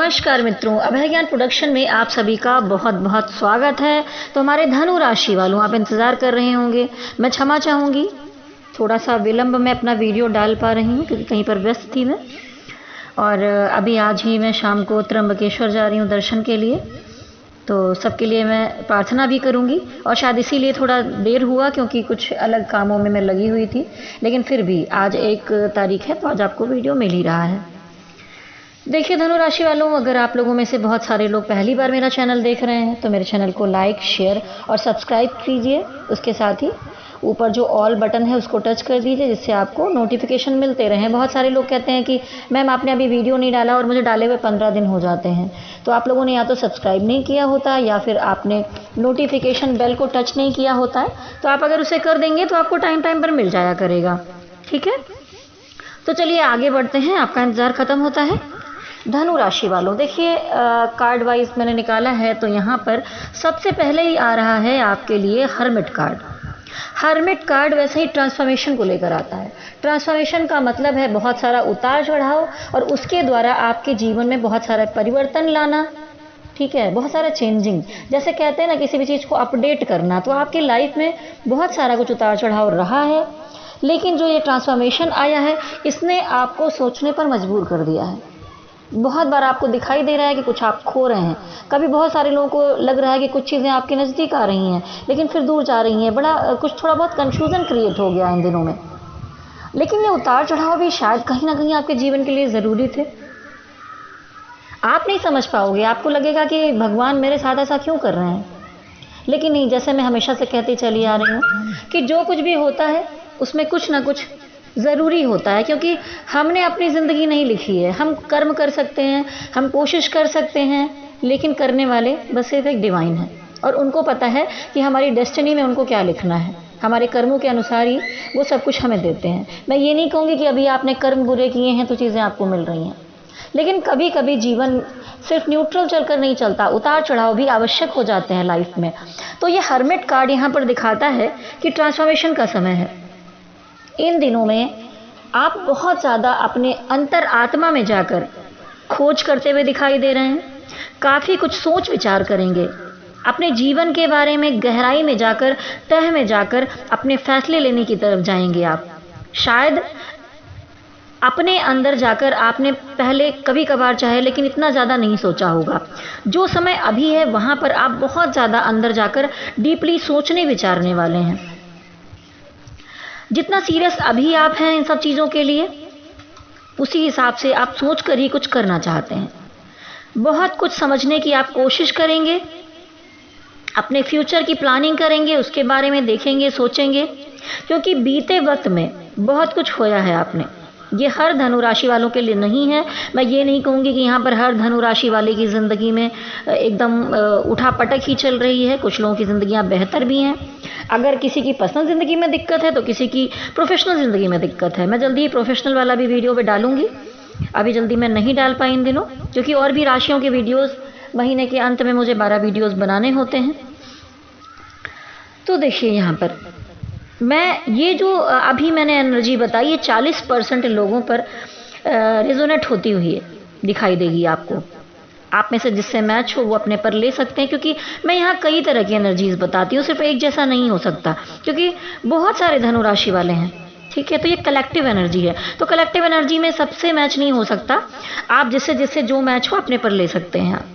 नमस्कार मित्रों, अभय ज्ञान प्रोडक्शन में आप सभी का बहुत बहुत स्वागत है। तो हमारे धनु राशि वालों, आप इंतज़ार कर रहे होंगे। मैं क्षमा चाहूँगी, थोड़ा सा विलंब में अपना वीडियो डाल पा रही हूँ क्योंकि कहीं पर व्यस्त थी मैं। और अभी आज ही मैं शाम को त्र्यंबकेश्वर जा रही हूँ दर्शन के लिए, तो सबके लिए मैं प्रार्थना भी करूँगी। और शायद इसीलिए थोड़ा देर हुआ क्योंकि कुछ अलग कामों में मैं लगी हुई थी, लेकिन फिर भी आज 1 तारीख है तो आज आपको वीडियो मिल ही रहा है। देखिए धनु राशि वालों, अगर आप लोगों में से बहुत सारे लोग पहली बार मेरा चैनल देख रहे हैं तो मेरे चैनल को लाइक, शेयर और सब्सक्राइब कीजिए। उसके साथ ही ऊपर जो ऑल बटन है उसको टच कर दीजिए, जिससे आपको नोटिफिकेशन मिलते रहें। बहुत सारे लोग कहते हैं कि मैम आपने अभी वीडियो नहीं डाला और मुझे डाले हुए 15 दिन हो जाते हैं। तो आप लोगों ने या तो सब्सक्राइब नहीं किया होता या फिर आपने नोटिफिकेशन बेल को टच नहीं किया होता है। तो आप अगर उसे कर देंगे तो आपको टाइम टाइम पर मिल जाया करेगा। ठीक है, तो चलिए आगे बढ़ते हैं, आपका इंतज़ार ख़त्म होता है। धनु राशि वालों, देखिए कार्ड वाइज मैंने निकाला है तो यहाँ पर सबसे पहले ही आ रहा है आपके लिए हर्मिट कार्ड। हर्मिट कार्ड वैसे ही ट्रांसफॉर्मेशन को लेकर आता है। ट्रांसफॉर्मेशन का मतलब है बहुत सारा उतार चढ़ाव और उसके द्वारा आपके जीवन में बहुत सारा परिवर्तन लाना। ठीक है, बहुत सारा चेंजिंग, जैसे कहते हैं ना किसी भी चीज़ को अपडेट करना। तो आपकी लाइफ में बहुत सारा कुछ उतार चढ़ाव रहा है, लेकिन जो ये ट्रांसफॉर्मेशन आया है इसने आपको सोचने पर मजबूर कर दिया है। बहुत बार आपको दिखाई दे रहा है कि कुछ आप खो रहे हैं। कभी बहुत सारे लोगों को लग रहा है कि कुछ चीज़ें आपके नज़दीक आ रही हैं लेकिन फिर दूर जा रही हैं। थोड़ा बहुत कन्फ्यूज़न क्रिएट हो गया इन दिनों में। लेकिन ये उतार चढ़ाव भी शायद कहीं ना कहीं आपके जीवन के लिए ज़रूरी थे। आप नहीं समझ पाओगे, आपको लगेगा कि भगवान मेरे साथ ऐसा क्यों कर रहे हैं, लेकिन नहीं, जैसे मैं हमेशा से कहती चली आ रही हूँ कि जो कुछ भी होता है उसमें कुछ ना कुछ ज़रूरी होता है, क्योंकि हमने अपनी ज़िंदगी नहीं लिखी है। हम कर्म कर सकते हैं, हम कोशिश कर सकते हैं, लेकिन करने वाले बस सिर्फ एक डिवाइन है और उनको पता है कि हमारी डेस्टिनी में उनको क्या लिखना है। हमारे कर्मों के अनुसार ही वो सब कुछ हमें देते हैं। मैं ये नहीं कहूँगी कि अभी आपने कर्म बुरे किए हैं तो चीज़ें आपको मिल रही हैं, लेकिन कभी कभी जीवन सिर्फ न्यूट्रल चलकर नहीं चलता, उतार चढ़ाव भी आवश्यक हो जाते हैं लाइफ में। तो ये हर्मिट कार्ड यहाँ पर दिखाता है कि ट्रांसफॉर्मेशन का समय है। इन दिनों में आप बहुत ज़्यादा अपने अंतर आत्मा में जाकर खोज करते हुए दिखाई दे रहे हैं। काफ़ी कुछ सोच विचार करेंगे, अपने जीवन के बारे में गहराई में जाकर, तह में जाकर अपने फैसले लेने की तरफ जाएंगे आप। शायद अपने अंदर जाकर आपने पहले कभी कभार चाहे लेकिन इतना ज़्यादा नहीं सोचा होगा। जो समय अभी है वहाँ पर आप बहुत ज़्यादा अंदर जाकर डीपली सोचने विचारने वाले हैं। जितना सीरियस अभी आप हैं इन सब चीज़ों के लिए, उसी हिसाब से आप सोच कर ही कुछ करना चाहते हैं। बहुत कुछ समझने की आप कोशिश करेंगे, अपने फ्यूचर की प्लानिंग करेंगे, उसके बारे में देखेंगे, सोचेंगे, क्योंकि बीते वक्त में बहुत कुछ खोया है आपने। ये हर धनु राशि वालों के लिए नहीं है। मैं ये नहीं कहूँगी कि यहाँ पर हर धनु राशि वाले की ज़िंदगी में एकदम उठापटक ही चल रही है। कुछ लोगों की ज़िंदगियाँ बेहतर भी हैं। अगर किसी की पर्सनल ज़िंदगी में दिक्कत है तो किसी की प्रोफेशनल ज़िंदगी में दिक्कत है। मैं जल्दी ही प्रोफेशनल वाला भी वीडियो पे डालूँगी। अभी जल्दी मैं नहीं डाल पाई इन दिनों, क्योंकि और भी राशियों के वीडियोज़ महीने के अंत में मुझे 12 वीडियोज़ बनाने होते हैं। तो देखिए यहाँ पर मैं ये जो अभी मैंने एनर्जी बताई, ये 40% लोगों पर रिजोनेट होती हुई दिखाई देगी आपको। आप में से जिससे मैच हो वो अपने पर ले सकते हैं, क्योंकि मैं यहाँ कई तरह की एनर्जीज़ बताती हूँ, सिर्फ एक जैसा नहीं हो सकता, क्योंकि बहुत सारे धनु राशि वाले हैं। ठीक है, तो ये कलेक्टिव एनर्जी है, तो कलेक्टिव एनर्जी में सबसे मैच नहीं हो सकता। आप जिससे जिससे जो मैच हो अपने पर ले सकते हैं।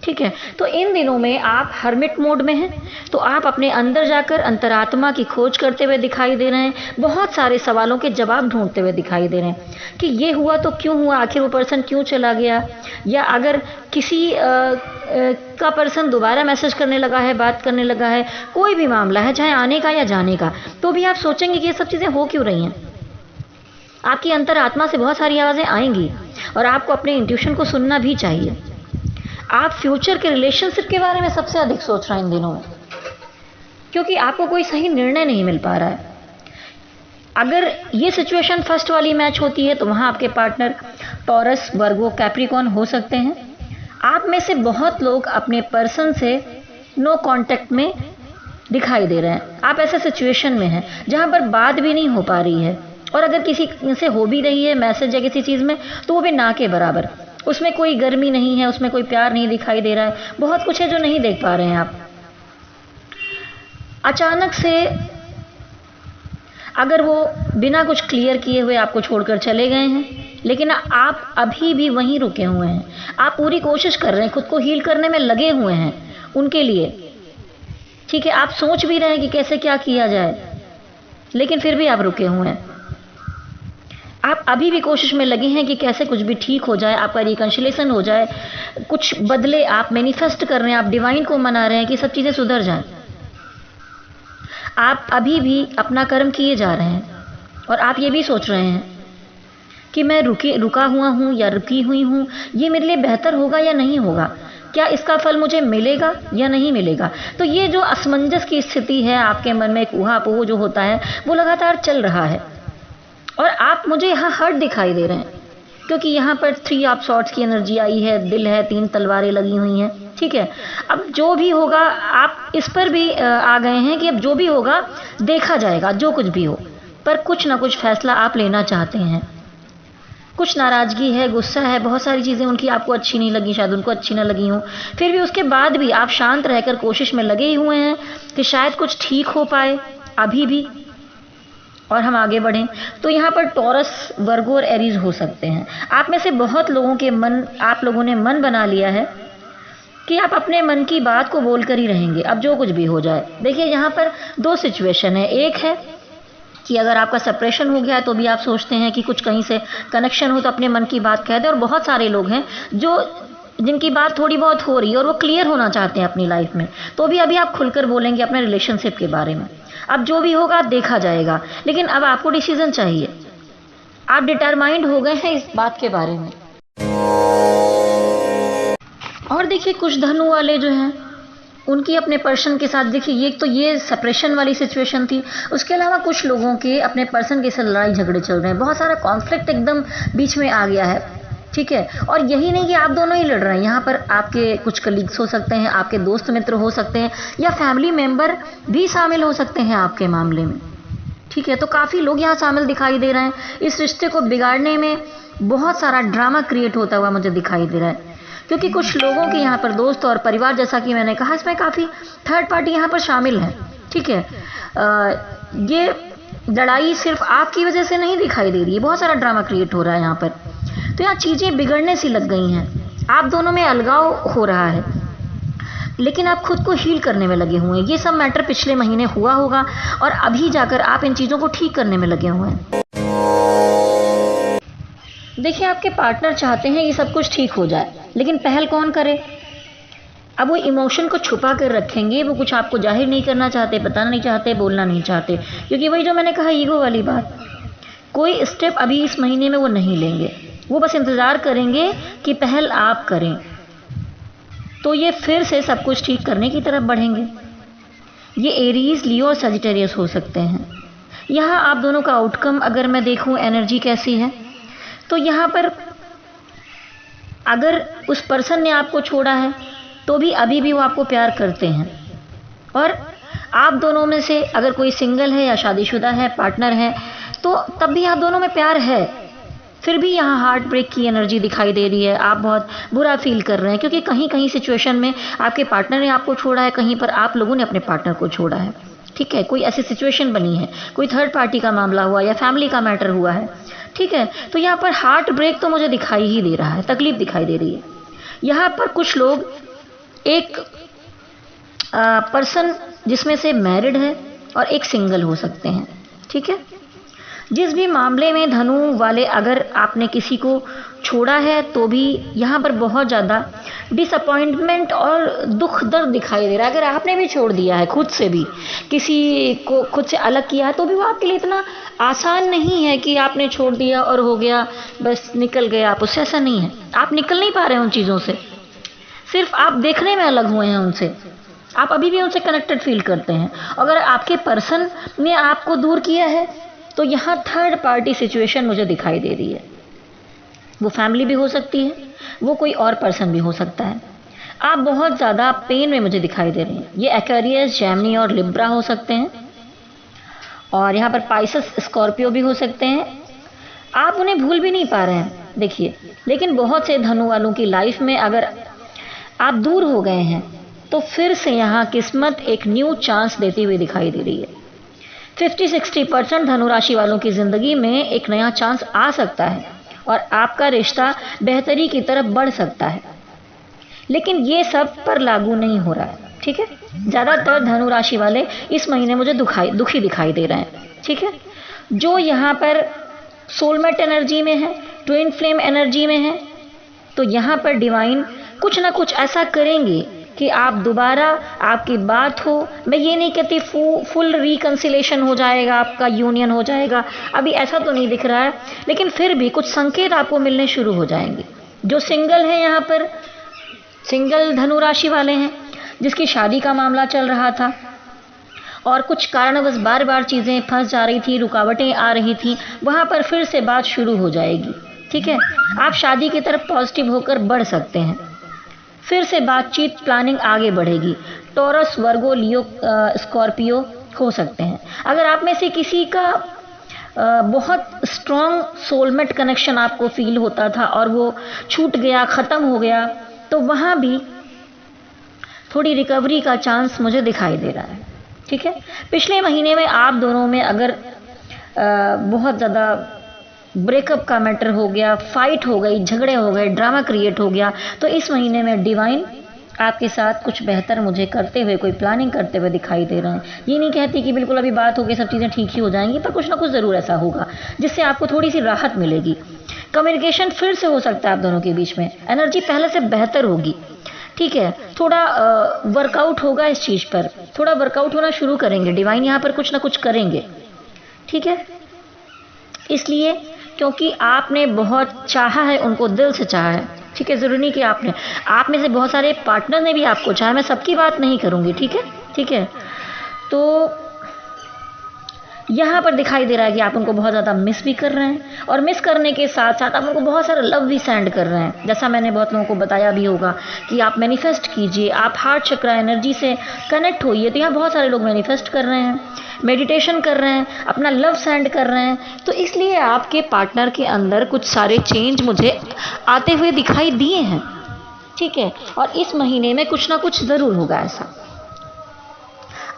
ठीक है, तो इन दिनों में आप हर्मिट मोड में हैं, तो आप अपने अंदर जाकर अंतरात्मा की खोज करते हुए दिखाई दे रहे हैं। बहुत सारे सवालों के जवाब ढूंढते हुए दिखाई दे रहे हैं कि ये हुआ तो क्यों हुआ, आखिर वो पर्सन क्यों चला गया, या अगर किसी का पर्सन दोबारा मैसेज करने लगा है, बात करने लगा है, कोई भी मामला है, चाहे आने का या जाने का, तो भी आप सोचेंगे कि ये सब चीज़ें हो क्यों रही हैं। आपकी अंतरात्मा से बहुत सारी आवाज़ें आएंगी और आपको अपने इंट्यूशन को सुनना भी चाहिए। आप फ्यूचर के रिलेशनशिप के बारे में सबसे अधिक सोच रहे हैं इन दिनों में, क्योंकि आपको कोई सही निर्णय नहीं मिल पा रहा है। अगर ये सिचुएशन फर्स्ट वाली मैच होती है तो वहाँ आपके पार्टनर टॉरस, वर्गो, कैप्रिकॉर्न हो सकते हैं। आप में से बहुत लोग अपने पर्सन से नो कांटेक्ट में दिखाई दे रहे हैं। आप ऐसे सिचुएशन में हैं जहाँ पर बात भी नहीं हो पा रही है, और अगर किसी से हो भी रही है मैसेज या किसी चीज़ में, तो वो भी ना के बराबर। उसमें कोई गर्मी नहीं है, उसमें कोई प्यार नहीं दिखाई दे रहा है, बहुत कुछ है जो नहीं देख पा रहे हैं आप। अचानक से अगर वो बिना कुछ क्लियर किए हुए आपको छोड़कर चले गए हैं, लेकिन आप अभी भी वहीं रुके हुए हैं, आप पूरी कोशिश कर रहे हैं, खुद को हील करने में लगे हुए हैं उनके लिए, ठीक है, आप सोच भी रहे हैं कि कैसे क्या किया जाए, लेकिन फिर भी आप रुके हुए हैं। आप अभी भी कोशिश में लगे हैं कि कैसे कुछ भी ठीक हो जाए, आपका रिकंसिलेशन हो जाए, कुछ बदले, आप मैनिफेस्ट कर रहे हैं, आप डिवाइन को मना रहे हैं कि सब चीज़ें सुधर जाएं। आप अभी भी अपना कर्म किए जा रहे हैं और आप ये भी सोच रहे हैं कि मैं रुका हुआ हूँ या रुकी हुई हूँ, ये मेरे लिए बेहतर होगा या नहीं होगा, क्या इसका फल मुझे मिलेगा या नहीं मिलेगा। तो ये जो असमंजस की स्थिति है आपके मन में, एक ऊहापोह जो होता है, वो लगातार चल रहा है। और आप मुझे यहाँ हर्ट दिखाई दे रहे हैं, क्योंकि यहाँ पर 3 ऑफ सॉर्ड्स की एनर्जी आई है, दिल है, 3 तलवारें लगी हुई हैं, ठीक है। अब जो भी होगा, आप इस पर भी आ गए हैं कि अब जो भी होगा देखा जाएगा, जो कुछ भी हो, पर कुछ ना कुछ फैसला आप लेना चाहते हैं। कुछ नाराज़गी है, गुस्सा है, बहुत सारी चीज़ें उनकी आपको अच्छी नहीं लगी, शायद उनको अच्छी ना लगी हों, फिर भी उसके बाद भी आप शांत रहकर कोशिश में लगे हुए हैं कि शायद कुछ ठीक हो पाए अभी भी और हम आगे बढ़ें। तो यहाँ पर टॉरस, वर्गो और एरीज हो सकते हैं। आप में से बहुत लोगों के आप लोगों ने मन बना लिया है कि आप अपने मन की बात को बोलकर ही रहेंगे, अब जो कुछ भी हो जाए। देखिए, यहाँ पर 2 सिचुएशन है। एक है कि अगर आपका सेपरेशन हो गया है तो भी आप सोचते हैं कि कुछ कहीं से कनेक्शन हो तो अपने मन की बात कह दें, और बहुत सारे लोग हैं जिनकी बात थोड़ी बहुत हो रही है और वो क्लियर होना चाहते हैं अपनी लाइफ में, तो भी अभी आप खुलकर बोलेंगे अपने रिलेशनशिप के बारे में। अब जो भी होगा देखा जाएगा, लेकिन अब आपको डिसीजन चाहिए, आप डिटरमाइंड हो गए हैं इस बात के बारे में। और देखिए, कुछ धनु वाले जो हैं उनकी अपने पर्सन के साथ, देखिए ये सेपरेशन वाली सिचुएशन थी, उसके अलावा कुछ लोगों के अपने पर्सन के साथ लड़ाई झगड़े चल रहे हैं, बहुत सारा कॉन्फ्लिक्ट एकदम बीच में आ गया है, ठीक है। और यही नहीं कि आप दोनों ही लड़ रहे हैं, यहाँ पर आपके कुछ कलीग्स हो सकते हैं, आपके दोस्त मित्र हो सकते हैं, या फैमिली मेम्बर भी शामिल हो सकते हैं आपके मामले में, ठीक है। तो काफ़ी लोग यहाँ शामिल दिखाई दे रहे हैं। इस रिश्ते को बिगाड़ने में बहुत सारा ड्रामा क्रिएट होता हुआ मुझे दिखाई दे रहा है, क्योंकि कुछ लोगों के यहाँ पर दोस्त और परिवार, जैसा कि मैंने कहा, इसमें काफ़ी थर्ड पार्टी यहाँ पर शामिल है, ठीक है। ये लड़ाई सिर्फ आपकी वजह से नहीं दिखाई दे रही है, बहुत सारा ड्रामा क्रिएट हो रहा है यहाँ पर। तो यहाँ चीज़ें बिगड़ने सी लग गई हैं, आप दोनों में अलगाव हो रहा है, लेकिन आप खुद को हील करने में लगे हुए हैं। ये सब मैटर पिछले महीने हुआ होगा और अभी जाकर आप इन चीज़ों को ठीक करने में लगे हुए हैं। देखिए, आपके पार्टनर चाहते हैं ये सब कुछ ठीक हो जाए, लेकिन पहल कौन करे। अब वो इमोशन को छुपा कर रखेंगे, वो कुछ आपको जाहिर नहीं करना चाहते, बताना नहीं चाहते, बोलना नहीं चाहते, क्योंकि वही जो मैंने कहा, ईगो वाली बात। कोई स्टेप अभी इस महीने में वो नहीं लेंगे, वो बस इंतज़ार करेंगे कि पहल आप करें, तो ये फिर से सब कुछ ठीक करने की तरफ बढ़ेंगे। ये एरीज, लियो और सजिटेरियस हो सकते हैं। यहाँ आप दोनों का आउटकम अगर मैं देखूँ एनर्जी कैसी है, तो यहाँ पर अगर उस पर्सन ने आपको छोड़ा है तो भी अभी भी वो आपको प्यार करते हैं, और आप दोनों में से अगर कोई सिंगल है या शादीशुदा है, पार्टनर है, तो तब भी आप दोनों में प्यार है। फिर भी यहाँ हार्ट ब्रेक की एनर्जी दिखाई दे रही है, आप बहुत बुरा फील कर रहे हैं, क्योंकि कहीं कहीं सिचुएशन में आपके पार्टनर ने आपको छोड़ा है, कहीं पर आप लोगों ने अपने पार्टनर को छोड़ा है, ठीक है। कोई ऐसी सिचुएशन बनी है, कोई थर्ड पार्टी का मामला हुआ या फैमिली का मैटर हुआ है, ठीक है। तो यहाँ पर हार्ट ब्रेक तो मुझे दिखाई ही दे रहा है, तकलीफ दिखाई दे रही है। यहाँ पर कुछ लोग, एक पर्सन जिसमें से मैरिड है और एक सिंगल हो सकते हैं, ठीक है। जिस भी मामले में धनु वाले, अगर आपने किसी को छोड़ा है तो भी यहाँ पर बहुत ज़्यादा डिसअपॉइंटमेंट और दुख दर्द दिखाई दे रहा है। अगर आपने भी छोड़ दिया है, खुद से भी किसी को खुद से अलग किया है, तो भी वो आपके लिए इतना आसान नहीं है कि आपने छोड़ दिया और हो गया, बस निकल गए आप उससे। ऐसा नहीं है, आप निकल नहीं पा रहे हैं उन चीज़ों से, सिर्फ आप देखने में अलग हुए हैं उनसे, आप अभी भी उनसे कनेक्टेड फील करते हैं। अगर आपके पर्सन ने आपको दूर किया है तो यहाँ थर्ड पार्टी सिचुएशन मुझे दिखाई दे रही है। वो फैमिली भी हो सकती है, वो कोई और पर्सन भी हो सकता है। आप बहुत ज़्यादा पेन में मुझे दिखाई दे रही हैं। ये एक्वेरियस, जेमिनी और लिब्रा हो सकते हैं, और यहाँ पर पाइसेस, स्कॉर्पियो भी हो सकते हैं। आप उन्हें भूल भी नहीं पा रहे हैं, देखिए, लेकिन बहुत से धनु वालों की लाइफ में अगर आप दूर हो गए हैं तो फिर से यहाँ किस्मत एक न्यू चांस देती हुई दिखाई दे रही है। 50-60% धनु राशि वालों की ज़िंदगी में एक नया चांस आ सकता है और आपका रिश्ता बेहतरी की तरफ बढ़ सकता है, लेकिन ये सब पर लागू नहीं हो रहा है। ठीक है, ज़्यादातर धनु राशि वाले इस महीने मुझे दुखी दिखाई दे रहे हैं। ठीक है, जो यहाँ पर सोलमेट एनर्जी में है, ट्विन फ्लेम एनर्जी में है, तो यहाँ पर डिवाइन कुछ ना कुछ ऐसा करेंगे कि आप दोबारा आपकी बात हो। मैं ये नहीं कहती फुल रिकंसिलेशन हो जाएगा, आपका यूनियन हो जाएगा, अभी ऐसा तो नहीं दिख रहा है, लेकिन फिर भी कुछ संकेत आपको मिलने शुरू हो जाएंगे। जो सिंगल है, यहाँ पर सिंगल धनु राशि वाले हैं, जिसकी शादी का मामला चल रहा था और कुछ कारणवश बार बार चीज़ें फंस जा रही थी, रुकावटें आ रही थी, वहाँ पर फिर से बात शुरू हो जाएगी। ठीक है, आप शादी की तरफ पॉजिटिव होकर बढ़ सकते हैं, फिर से बातचीत प्लानिंग आगे बढ़ेगी। टॉरस, वर्गो, लियो, स्कॉर्पियो हो सकते हैं। अगर आप में से किसी का बहुत स्ट्रॉन्ग सोलमेट कनेक्शन आपको फील होता था और वो छूट गया, ख़त्म हो गया, तो वहाँ भी थोड़ी रिकवरी का चांस मुझे दिखाई दे रहा है। ठीक है, पिछले महीने में आप दोनों में अगर बहुत ज़्यादा ब्रेकअप का मैटर हो गया, फाइट हो गई, झगड़े हो गए, ड्रामा क्रिएट हो गया, तो इस महीने में डिवाइन आपके साथ कुछ बेहतर मुझे करते हुए, कोई प्लानिंग करते हुए दिखाई दे रहे हैं। ये नहीं कहती कि बिल्कुल अभी बात हो गई, सब चीज़ें ठीक ही हो जाएंगी, पर कुछ ना कुछ ज़रूर ऐसा होगा जिससे आपको थोड़ी सी राहत मिलेगी। कम्युनिकेशन फिर से हो सकता है आप दोनों के बीच में, एनर्जी पहले से बेहतर होगी। ठीक है, थोड़ा वर्कआउट होगा इस चीज़ पर, थोड़ा वर्कआउट होना शुरू करेंगे डिवाइन, यहाँ पर कुछ ना कुछ करेंगे। ठीक है, इसलिए क्योंकि आपने बहुत चाहा है उनको, दिल से चाहा है। ठीक है, ज़रूरी नहीं कि आपने, आप में से बहुत सारे पार्टनर ने भी आपको चाहा, मैं सबकी बात नहीं करूँगी। ठीक है, ठीक है, तो यहाँ पर दिखाई दे रहा है कि आप उनको बहुत ज़्यादा मिस भी कर रहे हैं और मिस करने के साथ साथ आप उनको बहुत सारा लव भी सेंड कर रहे हैं। जैसा मैंने बहुत लोगों को बताया भी होगा कि आप मैनिफेस्ट कीजिए, आप हार्ट चक्र एनर्जी से कनेक्ट होइए। तो यहाँ बहुत सारे लोग मैनिफेस्ट कर रहे हैं, मेडिटेशन कर रहे हैं, अपना लव सेंड कर रहे हैं। तो इसलिए आपके पार्टनर के अंदर कुछ सारे चेंज मुझे आते हुए दिखाई दिए हैं। ठीक है, और इस महीने में कुछ ना कुछ ज़रूर होगा ऐसा।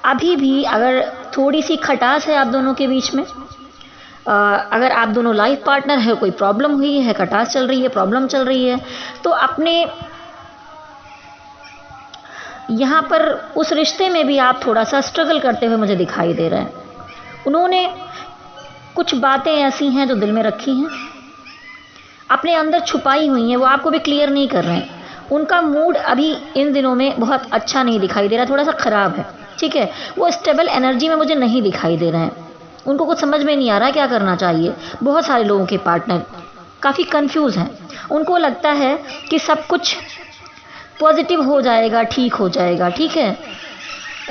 अभी भी अगर थोड़ी सी खटास है आप दोनों के बीच में, अगर आप दोनों लाइफ पार्टनर है, कोई प्रॉब्लम हुई है, खटास चल रही है, प्रॉब्लम चल रही है, तो अपने यहाँ पर उस रिश्ते में भी आप थोड़ा सा स्ट्रगल करते हुए मुझे दिखाई दे रहे हैं। उन्होंने कुछ बातें ऐसी हैं जो दिल में रखी हैं, अपने अंदर छुपाई हुई हैं, वो आपको भी क्लियर नहीं कर रहे हैं। उनका मूड अभी इन दिनों में बहुत अच्छा नहीं दिखाई दे रहा, थोड़ा सा ख़राब है। ठीक है, वो स्टेबल एनर्जी में मुझे नहीं दिखाई दे रहे हैं, उनको कुछ समझ में नहीं आ रहा क्या करना चाहिए। बहुत सारे लोगों के पार्टनर काफ़ी कंफ्यूज हैं, उनको लगता है कि सब कुछ पॉजिटिव हो जाएगा, ठीक हो जाएगा, ठीक है,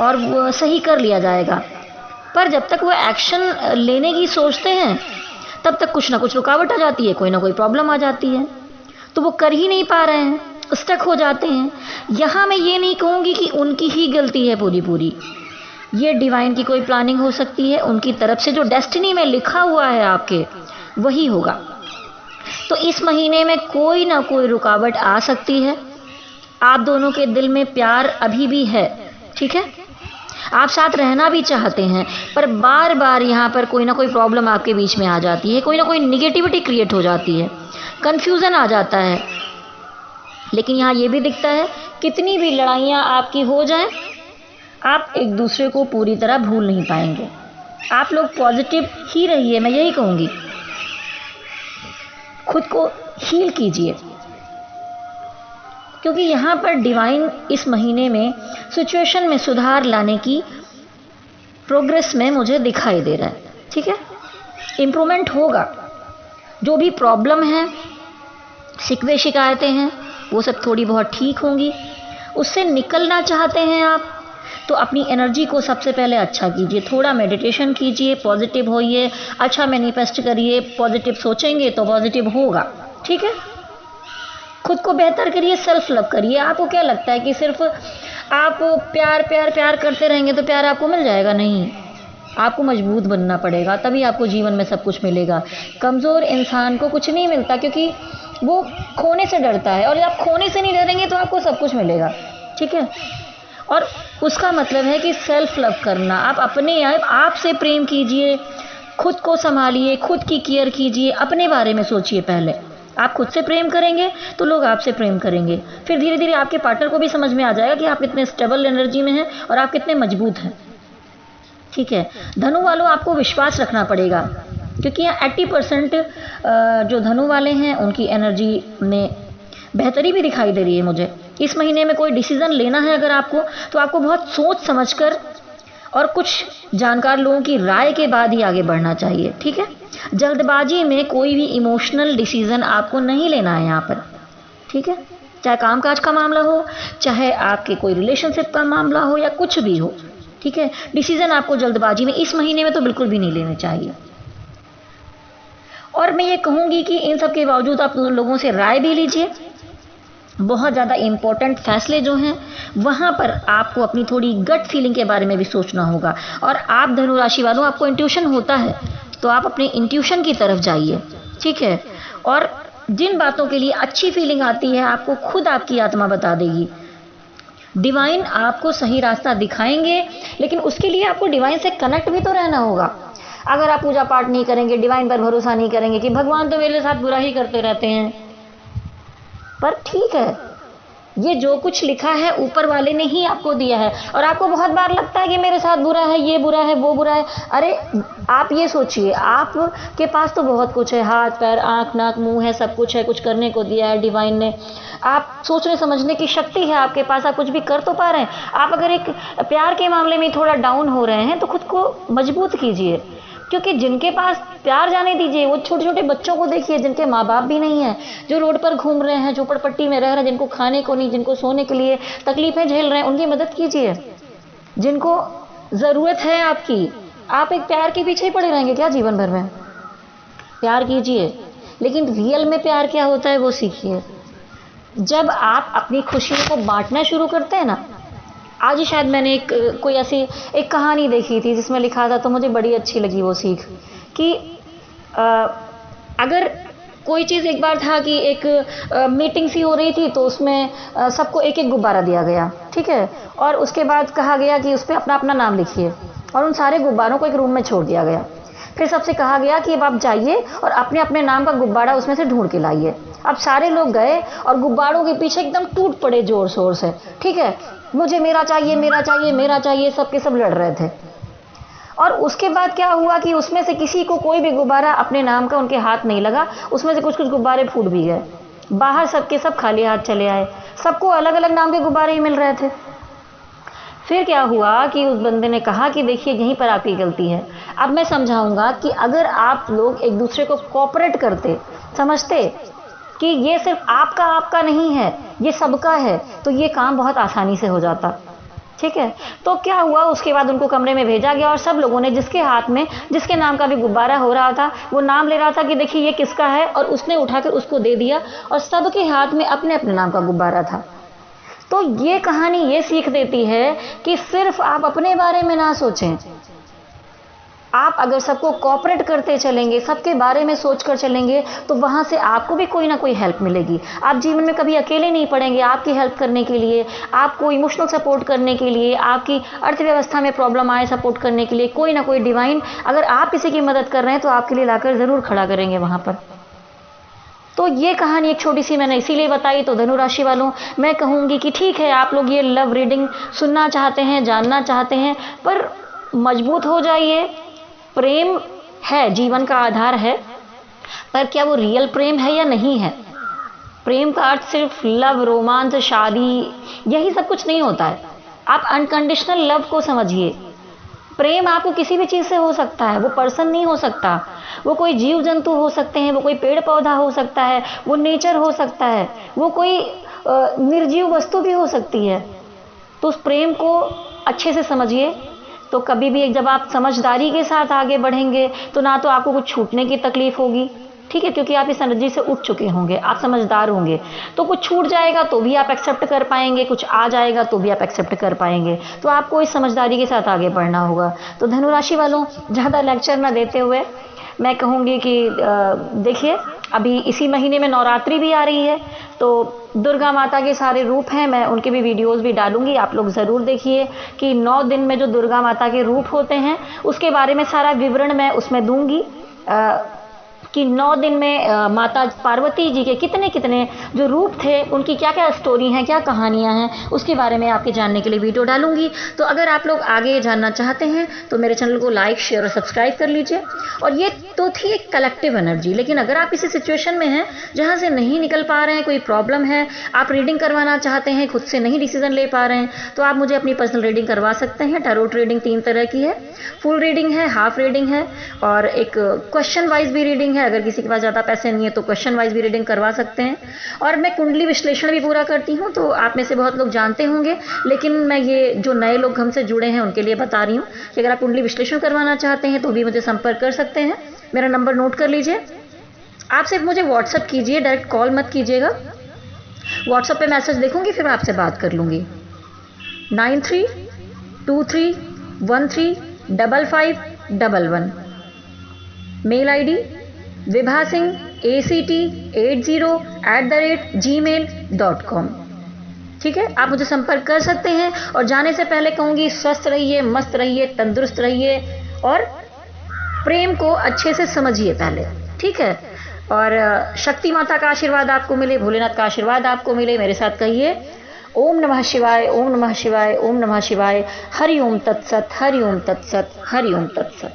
और वो सही कर लिया जाएगा, पर जब तक वो एक्शन लेने की सोचते हैं तब तक कुछ ना कुछ रुकावट आ जाती है, कोई ना कोई प्रॉब्लम आ जाती है, तो वो कर ही नहीं पा रहे हैं, स्टक हो जाते हैं। यहाँ मैं ये नहीं कहूँगी कि उनकी ही गलती है पूरी, ये डिवाइन की कोई प्लानिंग हो सकती है, उनकी तरफ से जो डेस्टिनी में लिखा हुआ है आपके, वही होगा। तो इस महीने में कोई ना कोई रुकावट आ सकती है। आप दोनों के दिल में प्यार अभी भी है, ठीक है, आप साथ रहना भी चाहते हैं, पर बार बार यहाँ पर कोई ना कोई प्रॉब्लम आपके बीच में आ जाती है, कोई ना कोई निगेटिविटी क्रिएट हो जाती है, कन्फ्यूज़न आ जाता है। लेकिन यहाँ ये भी दिखता है, कितनी भी लड़ाइयाँ आपकी हो जाएं, आप एक दूसरे को पूरी तरह भूल नहीं पाएंगे। आप लोग पॉजिटिव ही रहिए, मैं यही कहूँगी, खुद को हील कीजिए, क्योंकि यहाँ पर डिवाइन इस महीने में सिचुएशन में सुधार लाने की प्रोग्रेस में मुझे दिखाई दे रहा है। ठीक है, इम्प्रूवमेंट होगा, जो भी प्रॉब्लम है, शिकवे शिकायतें हैं, वो सब थोड़ी बहुत ठीक होंगी। उससे निकलना चाहते हैं आप, तो अपनी एनर्जी को सबसे पहले अच्छा कीजिए, थोड़ा मेडिटेशन कीजिए, पॉजिटिव होइए, अच्छा मैनिफेस्ट करिए, पॉजिटिव सोचेंगे तो पॉजिटिव होगा। ठीक है, खुद को बेहतर करिए, सेल्फ लव करिए। आपको क्या लगता है कि सिर्फ आप प्यार प्यार प्यार करते रहेंगे तो प्यार आपको मिल जाएगा? नहीं, आपको मजबूत बनना पड़ेगा, तभी आपको जीवन में सब कुछ मिलेगा। कमज़ोर इंसान को कुछ नहीं मिलता, क्योंकि वो खोने से डरता है, और जब आप खोने से नहीं डरेंगे तो आपको सब कुछ मिलेगा। ठीक है, और उसका मतलब है कि सेल्फ लव करना। आप अपने आप से प्रेम कीजिए, खुद को संभालिए, खुद की केयर कीजिए, अपने बारे में सोचिए। पहले आप खुद से प्रेम करेंगे तो लोग आपसे प्रेम करेंगे, फिर धीरे धीरे आपके पार्टनर को भी समझ में आ जाएगा कि आप कितने स्टेबल एनर्जी में हैं और आप कितने मजबूत हैं। ठीक है, धनु वालों, आपको विश्वास रखना पड़ेगा, क्योंकि यहाँ 80% जो धनु वाले हैं उनकी एनर्जी में बेहतरी भी दिखाई दे रही है मुझे। इस महीने में कोई डिसीज़न लेना है अगर आपको, तो आपको बहुत सोच समझकर और कुछ जानकार लोगों की राय के बाद ही आगे बढ़ना चाहिए। ठीक है, जल्दबाजी में कोई भी इमोशनल डिसीज़न आपको नहीं लेना है यहाँ पर। ठीक है, चाहे कामकाज का मामला हो, चाहे आपके कोई रिलेशनशिप का मामला हो, या कुछ भी हो। ठीक है, डिसीज़न आपको जल्दबाजी में इस महीने में तो बिल्कुल भी नहीं लेने चाहिए। और मैं ये कहूँगी कि इन सब के बावजूद आप लोगों से राय भी लीजिए। बहुत ज़्यादा इम्पोर्टेंट फैसले जो हैं वहाँ पर आपको अपनी थोड़ी गट फीलिंग के बारे में भी सोचना होगा। और आप धनु राशि वालों, आपको इंट्यूशन होता है तो आप अपने इंट्यूशन की तरफ जाइए। ठीक है, और जिन बातों के लिए अच्छी फीलिंग आती है आपको खुद आपकी आत्मा बता देगी। डिवाइन आपको सही रास्ता दिखाएंगे, लेकिन उसके लिए आपको डिवाइन से कनेक्ट भी तो रहना होगा। अगर आप पूजा पाठ नहीं करेंगे, डिवाइन पर भरोसा नहीं करेंगे कि भगवान तो मेरे साथ बुरा ही करते रहते हैं, पर ठीक है, ये जो कुछ लिखा है ऊपर वाले ने ही आपको दिया है। और आपको बहुत बार लगता है कि मेरे साथ बुरा है, ये बुरा है, वो बुरा है। अरे आप ये सोचिए, आपके पास तो बहुत कुछ है, हाथ पैर आँख नाक मुंह है, सब कुछ है, कुछ करने को दिया है डिवाइन ने। आप सोचने समझने की शक्ति है आपके पास, आप कुछ भी कर तो पा रहे हैं। आप अगर एक प्यार के मामले में थोड़ा डाउन हो रहे हैं तो खुद को मजबूत कीजिए, क्योंकि जिनके पास प्यार जाने दीजिए, वो छोटे छोटे बच्चों को देखिए जिनके माँ बाप भी नहीं हैं, जो रोड पर घूम रहे हैं, झोपड़पट्टी में रह रहे हैं, जिनको खाने को नहीं, जिनको सोने के लिए तकलीफें झेल रहे हैं, उनकी मदद कीजिए। जिनको ज़रूरत है आपकी, आप एक प्यार के पीछे ही पड़े रहेंगे क्या जीवन भर में? प्यार कीजिए, लेकिन रियल में प्यार क्या होता है वो सीखिए। जब आप अपनी खुशियों को बांटना शुरू करते हैं ना, आज ही शायद मैंने कोई ऐसी एक कहानी देखी थी जिसमें लिखा था, तो मुझे बड़ी अच्छी लगी वो सीख, कि अगर कोई चीज़, एक बार था कि एक मीटिंग सी हो रही थी, तो उसमें सबको एक एक गुब्बारा दिया गया। ठीक है, और उसके बाद कहा गया कि उस पर अपना अपना नाम लिखिए, और उन सारे गुब्बारों को एक रूम में छोड़ दिया गया। फिर सबसे कहा गया कि अब आप जाइए और अपने अपने नाम का गुब्बारा उसमें से ढूंढ के लाइए। अब सारे लोग गए और गुब्बारों के पीछे एकदम टूट पड़े जोर शोर से। ठीक है, मुझे मेरा चाहिए, मेरा चाहिए, मेरा चाहिए, सब के सब लड़ रहे थे। और उसके बाद क्या हुआ कि उसमें से किसी को कोई भी गुब्बारा अपने नाम का उनके हाथ नहीं लगा, उसमें से कुछ कुछ गुब्बारे फूट भी गए। बाहर सबके सब खाली हाथ चले आए, सबको अलग अलग नाम के गुब्बारे ही मिल रहे थे। फिर क्या हुआ कि उस बंदे ने कहा कि देखिए यहीं पर आपकी गलती है। अब मैं समझाऊंगा कि अगर आप लोग एक दूसरे को कोऑपरेट करते, समझते कि ये सिर्फ आपका नहीं है, ये सबका है, तो ये काम बहुत आसानी से हो जाता। ठीक है, तो क्या हुआ, उसके बाद उनको कमरे में भेजा गया और सब लोगों ने, जिसके हाथ में जिसके नाम का भी गुब्बारा हो रहा था, वो नाम ले रहा था कि देखिए ये किसका है, और उसने उठाकर उसको दे दिया, और सबके हाथ में अपने अपने नाम का गुब्बारा था। तो ये कहानी ये सीख देती है कि सिर्फ आप अपने बारे में ना सोचें। आप अगर सबको कोऑपरेट करते चलेंगे, सबके बारे में सोच कर चलेंगे, तो वहाँ से आपको भी कोई ना कोई हेल्प मिलेगी। आप जीवन में कभी अकेले नहीं पड़ेंगे। आपकी हेल्प करने के लिए, आपको इमोशनल सपोर्ट करने के लिए, आपकी अर्थव्यवस्था में प्रॉब्लम आए सपोर्ट करने के लिए कोई ना कोई डिवाइन, अगर आप किसी की मदद कर रहे हैं तो आपके लिए लाकर ज़रूर खड़ा करेंगे वहाँ पर। तो ये कहानी एक छोटी सी मैंने इसीलिए बताई। तो धनु राशि वालों, मैं कहूँगी कि ठीक है, आप लोग ये लव रीडिंग सुनना चाहते हैं, जानना चाहते हैं, पर मजबूत हो जाइए। प्रेम है, जीवन का आधार है, पर क्या वो रियल प्रेम है या नहीं है? प्रेम का अर्थ सिर्फ लव, रोमांस, शादी, यही सब कुछ नहीं होता है। आप अनकंडीशनल लव को समझिए। प्रेम आपको किसी भी चीज़ से हो सकता है, वो पर्सन नहीं हो सकता, वो कोई जीव जंतु हो सकते हैं, वो कोई पेड़ पौधा हो सकता है, वो नेचर हो सकता है, वो कोई निर्जीव वस्तु भी हो सकती है। तो उस प्रेम को अच्छे से समझिए। तो कभी भी जब आप समझदारी के साथ आगे बढ़ेंगे तो ना तो आपको कुछ छूटने की तकलीफ होगी, ठीक है, क्योंकि आप इस एनर्जी से उठ चुके होंगे, आप समझदार होंगे। तो कुछ छूट जाएगा तो भी आप एक्सेप्ट कर पाएंगे, कुछ आ जाएगा तो भी आप एक्सेप्ट कर पाएंगे। तो आपको इस समझदारी के साथ आगे बढ़ना होगा। तो धनु राशि वालों, ज़्यादा लेक्चर ना देते हुए मैं कहूँगी कि देखिए, अभी इसी महीने में नवरात्रि भी आ रही है, तो दुर्गा माता के सारे रूप हैं, मैं उनके भी वीडियोस भी डालूंगी, आप लोग ज़रूर देखिए कि 9 दिन में जो दुर्गा माता के रूप होते हैं उसके बारे में सारा विवरण मैं उसमें दूंगी कि 9 दिन में माता पार्वती जी के कितने कितने जो रूप थे, उनकी क्या क्या स्टोरी हैं, क्या कहानियां हैं, उसके बारे में आपके जानने के लिए वीडियो डालूंगी। तो अगर आप लोग आगे जानना चाहते हैं तो मेरे चैनल को लाइक, शेयर और सब्सक्राइब कर लीजिए। और ये तो थी एक कलेक्टिव एनर्जी, लेकिन अगर आप इसी सिचुएशन में हैं जहाँ से नहीं निकल पा रहे हैं, कोई प्रॉब्लम है, आप रीडिंग करवाना चाहते हैं, खुद से नहीं डिसीजन ले पा रहे हैं, तो आप मुझे अपनी पर्सनल रीडिंग करवा सकते हैं। टैरोट रीडिंग 3 तरह की है, फुल रीडिंग है, हाफ रीडिंग है और एक क्वेश्चन वाइज भी रीडिंग है। अगर किसी के पास ज़्यादा पैसे नहीं है तो क्वेश्चन वाइज भी रीडिंग करवा सकते हैं। और मैं कुंडली विश्लेषण भी पूरा करती हूँ, तो आप में से बहुत लोग जानते होंगे, लेकिन मैं ये जो नए लोग हमसे जुड़े हैं उनके लिए बता रही हूँ कि अगर आप कुंडली विश्लेषण करवाना चाहते हैं तो भी मुझे संपर्क कर सकते हैं। मेरा नंबर नोट कर लीजिए। आप सिर्फ मुझे व्हाट्सअप कीजिए, डायरेक्ट कॉल मत कीजिएगा। व्हाट्सअप पे मैसेज देखूंगी, फिर मैं आपसे बात कर लूँगी। 9323135511। Mail ID vibhaSingh80@gmail.com। ठीक है, आप मुझे संपर्क कर सकते हैं। और जाने से पहले कहूँगी, स्वस्थ रहिए, मस्त रहिए, तंदुरुस्त रहिए और प्रेम को अच्छे से समझिए पहले, ठीक है। और शक्ति माता का आशीर्वाद आपको मिले, भोलेनाथ का आशीर्वाद आपको मिले। मेरे साथ कहिए, ओम नमः शिवाय, ओम नमः शिवाय, ओम नमः शिवाय। हरि ओम तत्सत, हरि ओम तत्सत, हरि ओम तत्सत।